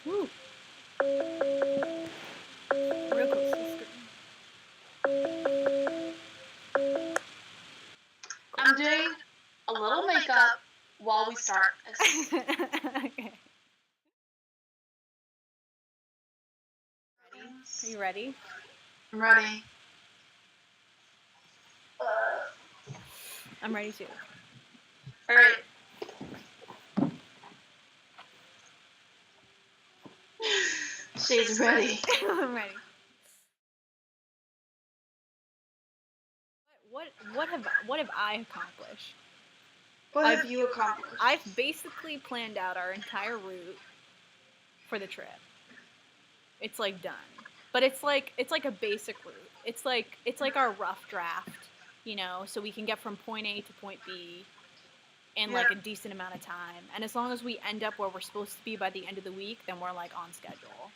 Woo. Real close to the screen. I'm doing a little makeup while we start this. Okay. Are you ready? I'm ready. I'm ready too. All right. She's ready. I'm ready. What have I accomplished? What have you accomplished? I've basically planned out our entire route for the trip. It's like done. But it's like a basic route. It's like our rough draft, so we can get from point A to point B in like a decent amount of time. And as long as we end up where we're supposed to be by the end of the week, then we're like on schedule.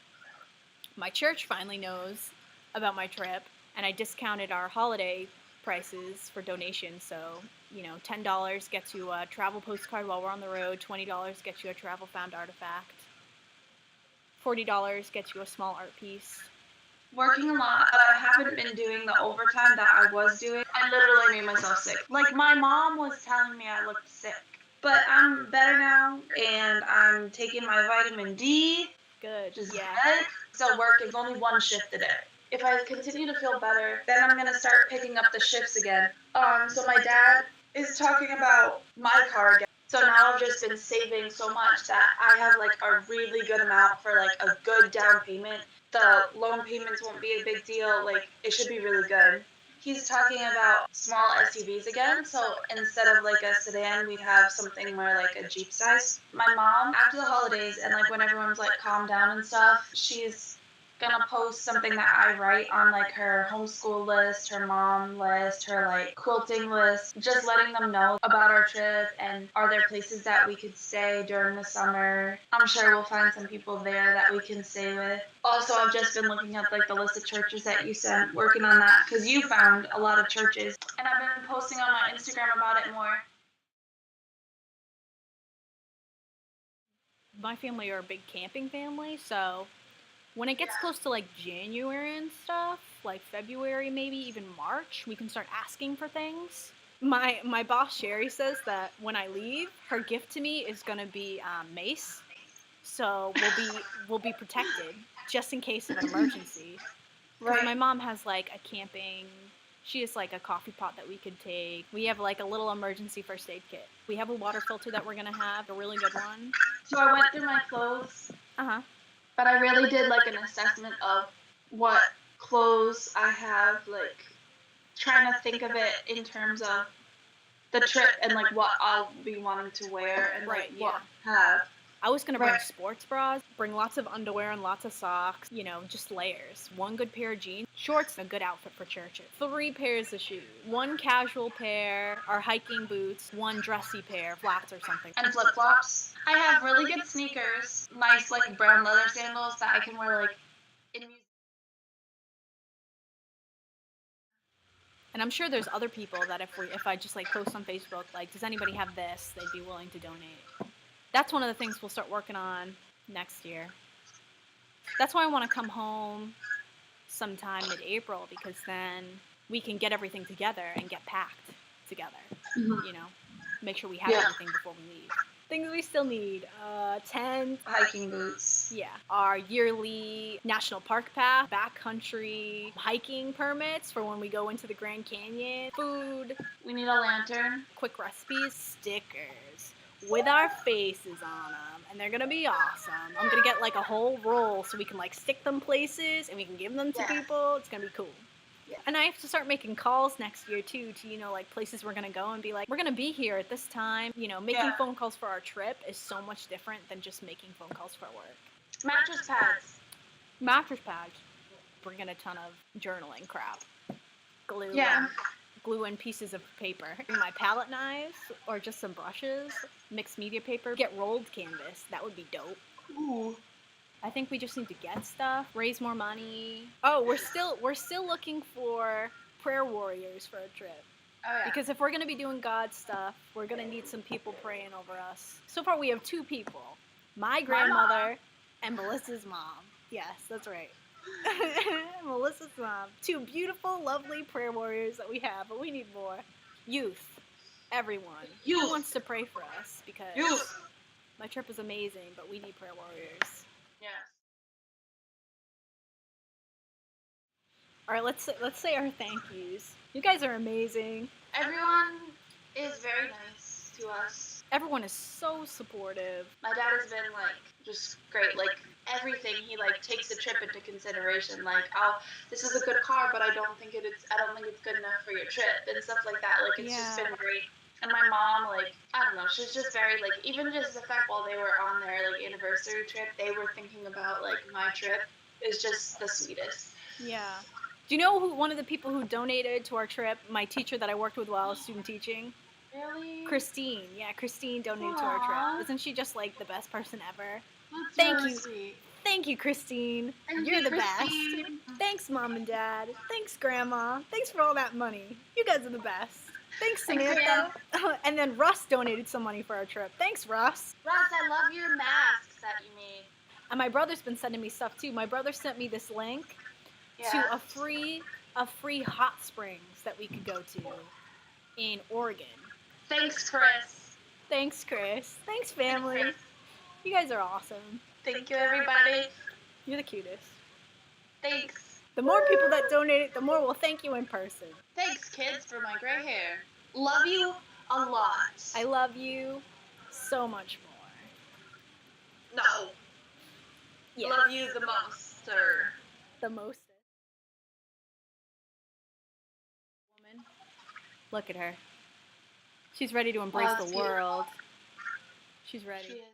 My church finally knows about my trip, and I discounted our holiday prices for donations. So, $10 gets you a travel postcard while we're on the road, $20 gets you a travel found artifact, $40 gets you a small art piece. Working a lot, but I haven't been doing the overtime that I was doing. I literally made myself sick. Like, my mom was telling me I looked sick. But I'm better now, and I'm taking my vitamin D. Good. Just Yeah. good. Still working, only one shift a day. If I continue to feel better, then I'm going to start picking up the shifts again. So my dad is talking about my car again. So now I've just been saving so much that I have like a really good amount for like a good down payment. The loan payments won't be a big deal. Like, it should be really good. He's talking about small SUVs again. So instead of like a sedan, we'd have something more like a Jeep size. My mom, after the holidays and like when everyone's like calmed down and stuff, she's gonna post something that I write on like her homeschool list, her mom list, her like quilting list, just letting them know about our trip and are there places that we could stay during the summer. I'm sure we'll find some people there that we can stay with. Also, I've just been looking at like the list of churches that you sent, working on that because you found a lot of churches, and I've been posting on my Instagram about it more. My family are a big camping family, so when it gets close to like January and stuff, like February, maybe even March, we can start asking for things. My boss Sherry says that when I leave, her gift to me is gonna be mace, so we'll be protected just in case of an emergency. Because my mom has like a camping. She has like a coffee pot that we could take. We have like a little emergency first aid kit. We have a water filter that we're gonna have, a really good one. So I went through my clothes. But I really did like an assessment of what clothes I have, like trying to think of it in terms of the trip and like what I'll be wanting to wear and like what I have. I was gonna bring sports bras, bring lots of underwear and lots of socks, just layers. One good pair of jeans, shorts, a good outfit for church. 3 pairs of shoes, 1 casual pair, our hiking boots, 1 dressy pair, flats or something. And flip-flops. I have really good sneakers, nice like brown leather sandals that I can wear like in music. And I'm sure there's other people that if I just like post on Facebook, like, does anybody have this, they'd be willing to donate. That's one of the things we'll start working on next year. That's why I want to come home sometime mid-April, because then we can get everything together and get packed together. Make sure we have everything before we leave. Things we still need: tent, hiking boots. Yeah, our yearly national park pass, backcountry hiking permits for when we go into the Grand Canyon, food. We need a lantern. Quick recipes, stickers with our faces on them, and they're gonna be awesome. I'm gonna get like a whole roll so we can like stick them places and we can give them to people. It's gonna be cool. Yeah. And I have to start making calls next year too to like places we're gonna go and be like, we're gonna be here at this time. Making phone calls for our trip is so much different than just making phone calls for work. Mattress pads. Mattress pads. Bringing a ton of journaling crap. Glue. Yeah. Glue and pieces of paper. My palette knives or just some brushes. Mixed media paper. Get rolled canvas. That would be dope. Ooh. I think we just need to get stuff, raise more money. Oh, we're still looking for prayer warriors for a trip. Oh yeah. Because if we're going to be doing God stuff, we're going to need some people praying over us. So far, we have 2 people, my grandmother and Melissa's mom. Yes, that's right. Melissa's mom. 2 beautiful, lovely prayer warriors that we have, but we need more. Youth. Everyone. Who Youth. wants to pray for us? Because Youth. my trip is amazing, but we need prayer warriors. Yes. All right, let's say our thank yous. You guys are amazing. Everyone is very nice to us. Everyone is so supportive. My dad has been like just great. Like everything, he like takes the trip into consideration. Like, oh, this is a good car, but I don't think it's good enough for your trip and stuff like that. Like it's just Yeah. been great. And my mom, like, I don't know, she's just very like, even just the fact while they were on their like anniversary trip, they were thinking about like my trip is just the sweetest. Yeah. Do you know who one of the people who donated to our trip? My teacher that I worked with while I was student teaching. Really? Christine. Yeah, Christine donated to our Aw. trip. Isn't she just like the best person ever? That's Thank really you. sweet. Thank you, Christine. Thank You're you, the Christine. best. Thanks, Mom and Dad. Thanks, Grandma. Thanks for all that money. You guys are the best. Thanks, Thanks, Samantha. And then Russ donated some money for our trip. Thanks, Russ. Russ, I love your masks that you made. And my brother's been sending me stuff too. My brother sent me this link to a free hot springs that we could go to in Oregon. Thanks, Chris. Thanks, Chris. Thanks, family. Thanks, Chris. You guys are awesome. Thank you, everybody. You're the cutest. Thanks. The more people that donate it, the more we'll thank you in person. Thanks, kids, for my gray hair. Love you a lot. I love you so much more. No. Yes. Love you the most, sir. The most. Woman. Look at her. She's ready to embrace That's the beautiful. world. She's ready. She is.